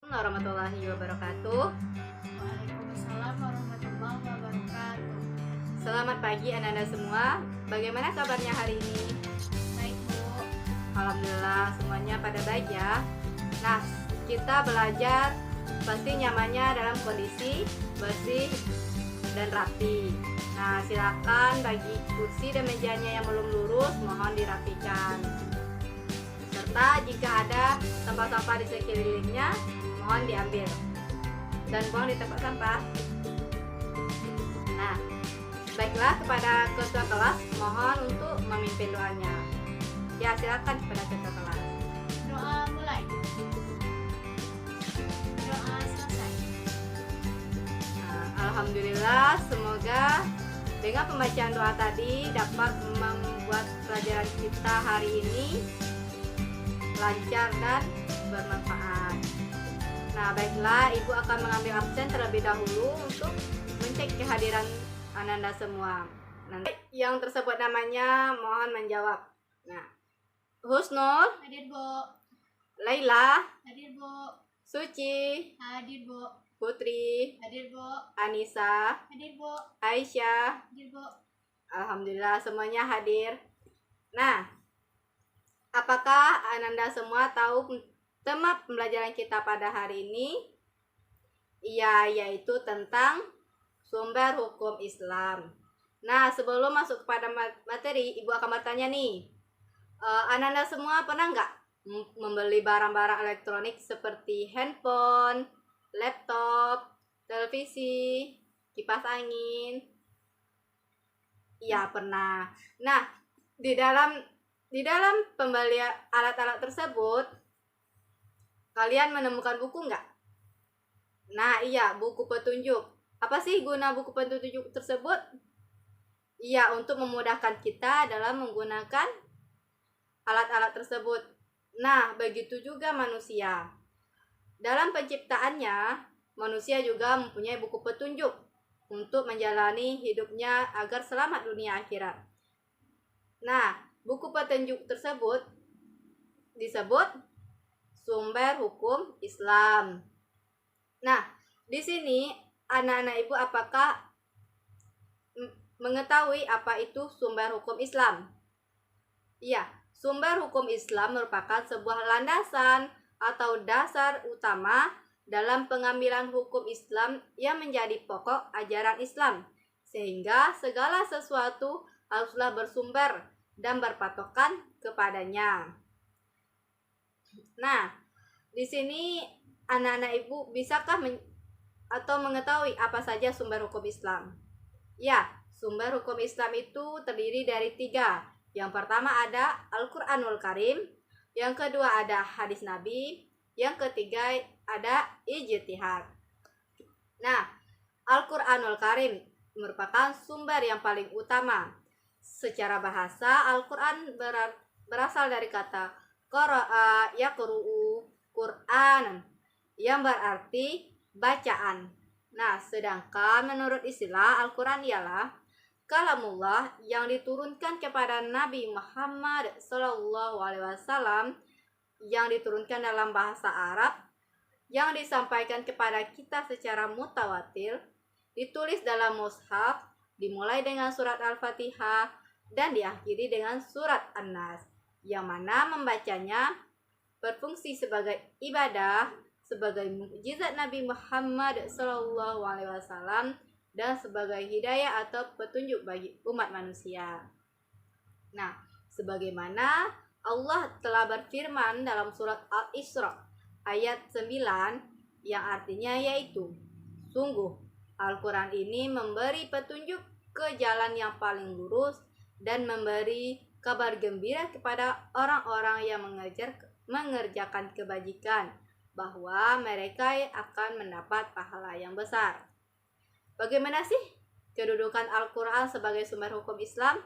Warahmatullahi wabarakatuh. Waalaikumsalam warahmatullahi wabarakatuh. Selamat pagi anak-anak semua. Bagaimana kabarnya hari ini? Baik Bu. Alhamdulillah semuanya pada baik ya. Nah, kita belajar pasti nyamannya dalam kondisi bersih dan rapi. Nah, silakan bagi kursi dan mejanya yang belum lurus mohon dirapikan. Serta jika ada sampah-sampah di sekelilingnya mohon diambil dan buang di tempat sampah. Nah, baiklah, kepada ketua kelas mohon untuk memimpin doanya. Ya, silakan kepada ketua kelas. Doa mulai. Doa selesai. Nah, alhamdulillah, semoga dengan pembacaan doa tadi dapat membuat pelajaran kita hari ini lancar dan bermanfaat. Nah, baiklah, Ibu akan mengambil absen terlebih dahulu untuk mencek kehadiran Ananda semua. Nanti yang tersebut namanya mohon menjawab. Nah, Husnul, Hadir Bu. Laila, Hadir Bu. Suci, Hadir Bu. Putri, Hadir Bu. Anissa, Hadir Bu. Aisyah. Hadir Bu. Alhamdulillah semuanya hadir. Nah, apakah Ananda semua tahu tema pembelajaran kita pada hari ini? Iya, yaitu tentang sumber hukum Islam. Nah, sebelum masuk kepada materi, Ibu akan bertanya nih. Ananda semua pernah nggak membeli barang-barang elektronik seperti handphone, laptop, televisi, kipas angin? Iya, pernah. Nah, di dalam pembelian alat-alat tersebut, kalian menemukan buku nggak? Nah, iya, buku petunjuk. Apa sih guna buku petunjuk tersebut? Iya, untuk memudahkan kita dalam menggunakan alat-alat tersebut. Nah, begitu juga manusia. Dalam penciptaannya, manusia juga mempunyai buku petunjuk untuk menjalani hidupnya agar selamat dunia akhirat. Nah, buku petunjuk tersebut disebut sumber hukum Islam. Nah, di sini anak-anak Ibu apakah mengetahui apa itu sumber hukum Islam? Iya, sumber hukum Islam merupakan sebuah landasan atau dasar utama dalam pengambilan hukum Islam yang menjadi pokok ajaran Islam, sehingga segala sesuatu haruslah bersumber dan berpatokan kepadanya. Nah, di sini anak-anak Ibu bisakah atau mengetahui apa saja sumber hukum Islam? Ya, sumber hukum Islam itu terdiri dari 3. Yang pertama ada Al-Quranul Karim, yang kedua ada hadis Nabi, yang ketiga ada ijtihad. Nah, Al-Quranul Karim merupakan sumber yang paling utama. Secara bahasa, Al-Quran berasal dari kata qara'a yaqru'u Qur'an yang berarti bacaan. Nah, sedangkan menurut istilah Al-Quran ialah kalamullah yang diturunkan kepada Nabi Muhammad SAW, yang diturunkan dalam bahasa Arab, yang disampaikan kepada kita secara mutawatir, ditulis dalam mushaf, dimulai dengan surat Al-Fatihah dan diakhiri dengan surat An-Nas, yang mana membacanya berfungsi sebagai ibadah, sebagai mukjizat Nabi Muhammad SAW, dan sebagai hidayah atau petunjuk bagi umat manusia. Nah, sebagaimana Allah telah berfirman dalam surat Al-Isra ayat 9 yang artinya yaitu, sungguh Al-Quran ini memberi petunjuk ke jalan yang paling lurus dan memberi kabar gembira kepada orang-orang yang mengerjakan kebajikan, bahwa mereka akan mendapat pahala yang besar. Bagaimana sih kedudukan Al-Quran sebagai sumber hukum Islam?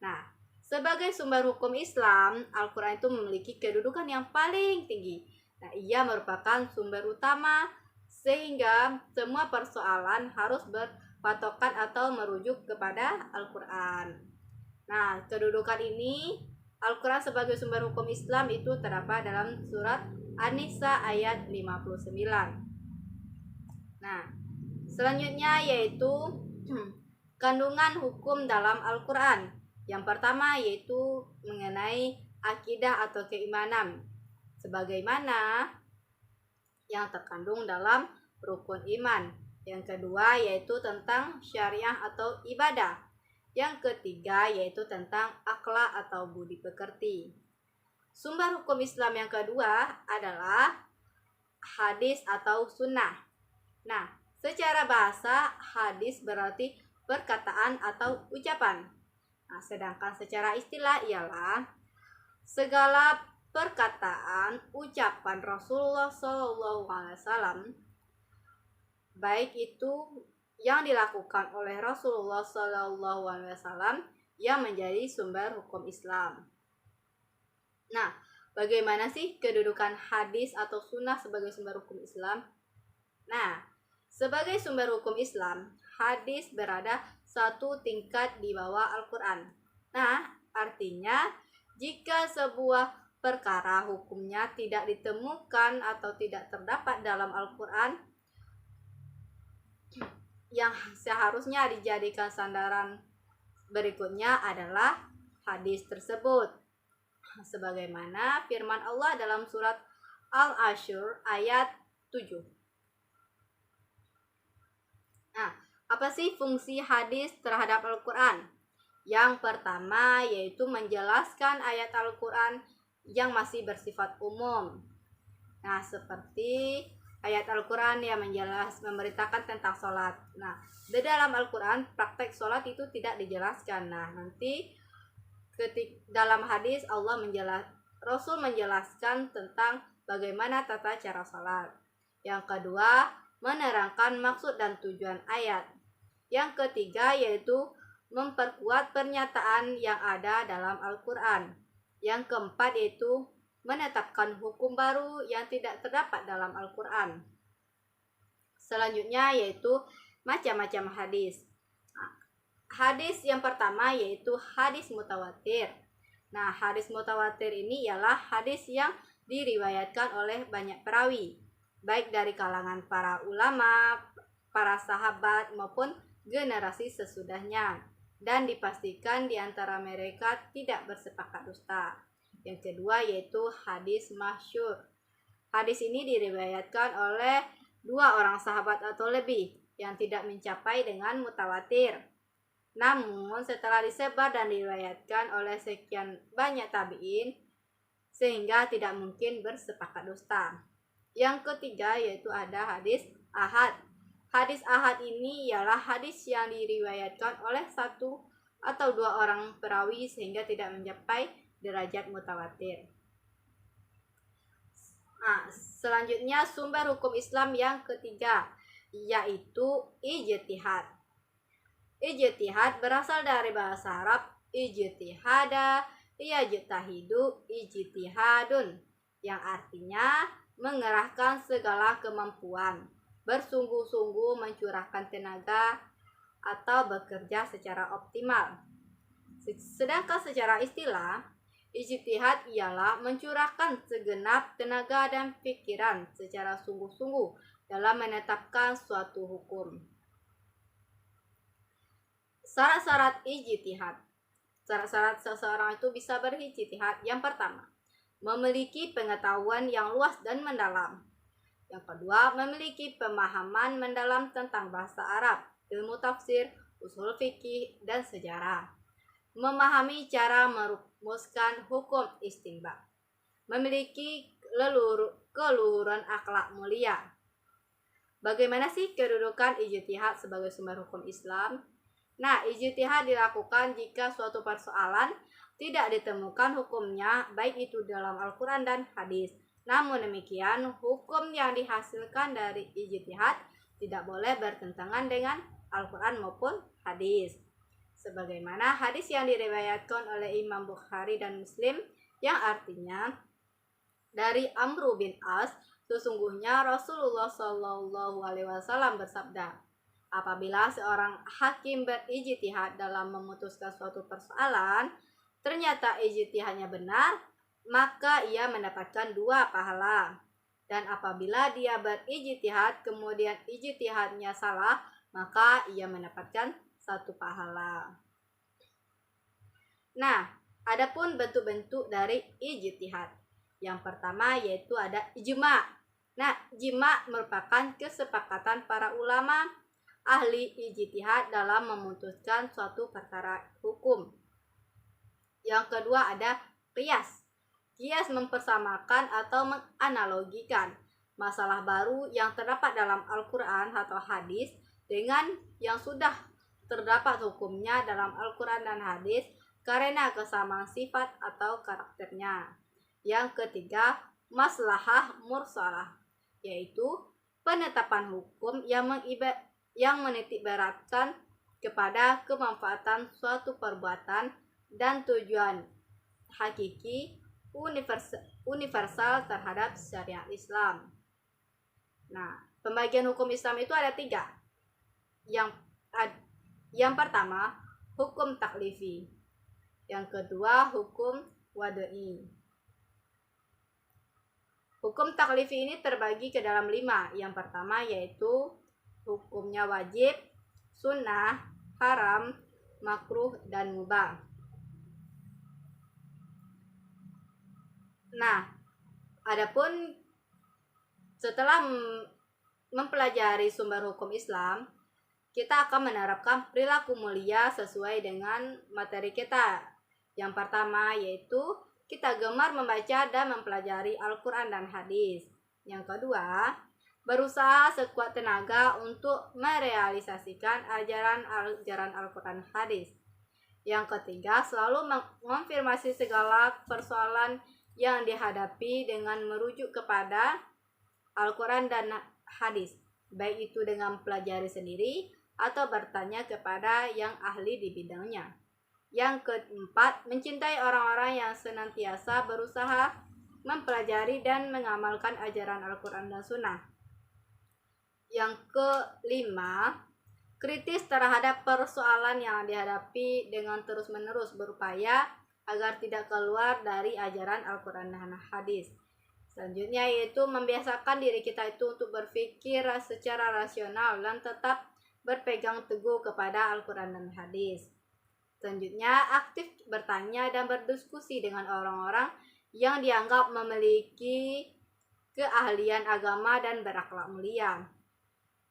Nah, sebagai sumber hukum Islam, Al-Quran itu memiliki kedudukan yang paling tinggi. Nah, ia merupakan sumber utama sehingga semua persoalan harus berpatokan atau merujuk kepada Al-Quran. Nah, kedudukan ini Al-Quran sebagai sumber hukum Islam itu terdapat dalam surat An-Nisa ayat 59. Nah, selanjutnya yaitu kandungan hukum dalam Al-Quran. Yang pertama yaitu mengenai akidah atau keimanan, sebagaimana yang terkandung dalam rukun iman. Yang kedua yaitu tentang syariah atau ibadah. Yang ketiga yaitu tentang akhlak atau budi pekerti. Sumber hukum Islam yang kedua adalah hadis atau sunnah. Nah, secara bahasa hadis berarti perkataan atau ucapan. Nah, sedangkan secara istilah ialah segala perkataan, ucapan Rasulullah SAW, baik itu yang dilakukan oleh Rasulullah SAW yang menjadi sumber hukum Islam. Nah, bagaimana sih kedudukan hadis atau sunnah sebagai sumber hukum Islam? Nah, sebagai sumber hukum Islam, hadis berada satu tingkat di bawah Al-Quran. Nah, artinya jika sebuah perkara hukumnya tidak ditemukan atau tidak terdapat dalam Al-Quran, yang seharusnya dijadikan sandaran berikutnya adalah hadis tersebut. Sebagaimana firman Allah dalam surat Al-Asyr ayat 7. Nah, apa sih fungsi hadis terhadap Al-Quran? Yang pertama yaitu menjelaskan ayat Al-Quran yang masih bersifat umum. Nah, seperti ayat Al-Quran yang memberitakan tentang sholat. Nah, di dalam Al-Quran praktek sholat itu tidak dijelaskan. Nah, nanti dalam hadis Rasul menjelaskan tentang bagaimana tata cara sholat. Yang kedua, menerangkan maksud dan tujuan ayat. Yang ketiga yaitu memperkuat pernyataan yang ada dalam Al-Quran. Yang keempat yaitu menetapkan hukum baru yang tidak terdapat dalam Al-Quran. Selanjutnya yaitu macam-macam hadis. Hadis yang pertama yaitu hadis mutawatir. Nah, hadis mutawatir ini ialah hadis yang diriwayatkan oleh banyak perawi, baik dari kalangan para ulama, para sahabat maupun generasi sesudahnya, dan dipastikan di antara mereka tidak bersepakat dusta. Yang kedua yaitu hadis masyhur. Hadis ini diriwayatkan oleh 2 orang sahabat atau lebih yang tidak mencapai dengan mutawatir. Namun setelah disebar dan diriwayatkan oleh sekian banyak tabi'in sehingga tidak mungkin bersepakat dusta. Yang ketiga yaitu ada hadis ahad. Hadis ahad ini ialah hadis yang diriwayatkan oleh 1 atau 2 orang perawi sehingga tidak mencapai derajat mutawatir. Nah, selanjutnya sumber hukum Islam yang ketiga yaitu ijtihad. Ijtihad berasal dari bahasa Arab ijtihada, yajtahidu, ijtihadun, yang artinya mengerahkan segala kemampuan, bersungguh-sungguh mencurahkan tenaga atau bekerja secara optimal. Sedangkan secara istilah, ijtihad ialah mencurahkan segenap tenaga dan pikiran secara sungguh-sungguh dalam menetapkan suatu hukum. Syarat-syarat ijtihad. Syarat-syarat seseorang itu bisa berijtihad. Yang pertama, memiliki pengetahuan yang luas dan mendalam. Yang kedua, memiliki pemahaman mendalam tentang bahasa Arab, ilmu tafsir, usul fikih, dan sejarah. Memahami cara merumuskan hukum istinbat. Memiliki keluhuran akhlak mulia. Bagaimana sih kedudukan ijtihad sebagai sumber hukum Islam? Nah, ijtihad dilakukan jika suatu persoalan tidak ditemukan hukumnya, baik itu dalam Al-Quran dan hadis. Namun demikian, hukum yang dihasilkan dari ijtihad tidak boleh bertentangan dengan Al-Quran maupun hadis. Sebagaimana hadis yang diriwayatkan oleh Imam Bukhari dan Muslim, yang artinya dari Amr bin As, sesungguhnya Rasulullah SAW bersabda, apabila seorang hakim berijtihad dalam memutuskan suatu persoalan, ternyata ijtihadnya benar, maka ia mendapatkan 2 pahala. Dan apabila dia berijtihad kemudian ijtihadnya salah, maka ia mendapatkan 1 pahala. Nah, adapun bentuk-bentuk dari ijtihad. Yang pertama yaitu ada ijma'. Nah, ijma' merupakan kesepakatan para ulama ahli ijtihad dalam memutuskan suatu perkara hukum. Yang kedua ada qiyas. Qiyas mempersamakan atau menganalogikan masalah baru yang terdapat dalam Al-Quran atau hadis dengan yang sudah terdapat hukumnya dalam Al-Quran dan hadis karena kesamaan sifat atau karakternya. Yang ketiga, maslahah mursalah, yaitu penetapan hukum yang menitikberatkan kepada kemanfaatan suatu perbuatan dan tujuan hakiki universal terhadap syariat Islam. Nah, pembagian hukum Islam itu ada 3. Yang pertama, hukum taklifi. Yang kedua, hukum wad'i. Hukum taklifi ini terbagi ke dalam 5. Yang pertama yaitu hukumnya wajib, sunnah, haram, makruh, dan mubah. Nah, adapun setelah mempelajari sumber hukum Islam, kita akan menerapkan perilaku mulia sesuai dengan materi kita. Yang pertama yaitu kita gemar membaca dan mempelajari Al-Quran dan hadis. Yang kedua, berusaha sekuat tenaga untuk merealisasikan ajaran Al-Quran hadis. Yang ketiga, selalu mengonfirmasi segala persoalan yang dihadapi dengan merujuk kepada Al-Quran dan hadis, baik itu dengan pelajari sendiri atau bertanya kepada yang ahli di bidangnya. Yang keempat, mencintai orang-orang yang senantiasa berusaha mempelajari dan mengamalkan ajaran Al-Quran dan Sunnah. Yang kelima, kritis terhadap persoalan yang dihadapi dengan terus-menerus berupaya agar tidak keluar dari ajaran Al-Quran dan hadis. Selanjutnya yaitu membiasakan diri kita itu untuk berpikir secara rasional dan tetap berpegang teguh kepada Al-Quran dan hadis. Selanjutnya, aktif bertanya dan berdiskusi dengan orang-orang yang dianggap memiliki keahlian agama dan berakhlak mulia.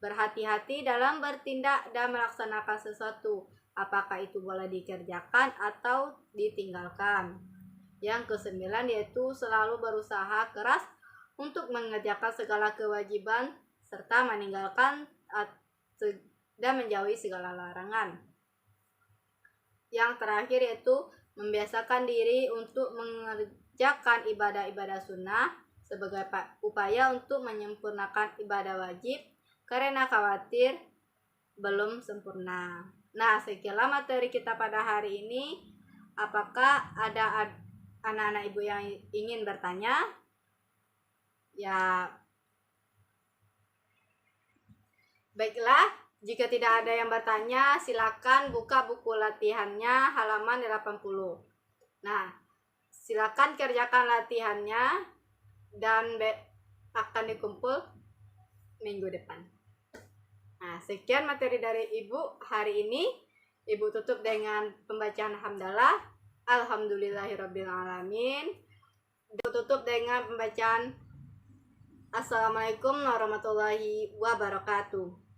Berhati-hati dalam bertindak dan melaksanakan sesuatu, apakah itu boleh dikerjakan atau ditinggalkan. Yang kesembilan yaitu selalu berusaha keras untuk mengerjakan segala kewajiban serta meninggalkan dan menjauhi segala larangan. Yang terakhir yaitu membiasakan diri untuk mengerjakan ibadah-ibadah sunnah sebagai upaya untuk menyempurnakan ibadah wajib karena khawatir belum sempurna. Nah, sekianlah materi kita pada hari ini. Apakah ada anak-anak ibu yang ingin bertanya? Ya, baiklah. Jika tidak ada yang bertanya, silakan buka buku latihannya halaman 80. Nah, silakan kerjakan latihannya dan akan dikumpul minggu depan. Nah, sekian materi dari Ibu hari ini. Ibu tutup dengan pembacaan hamdalah. Alhamdulillahirrabbilalamin. Ibu tutup dengan pembacaan Assalamualaikum warahmatullahi wabarakatuh.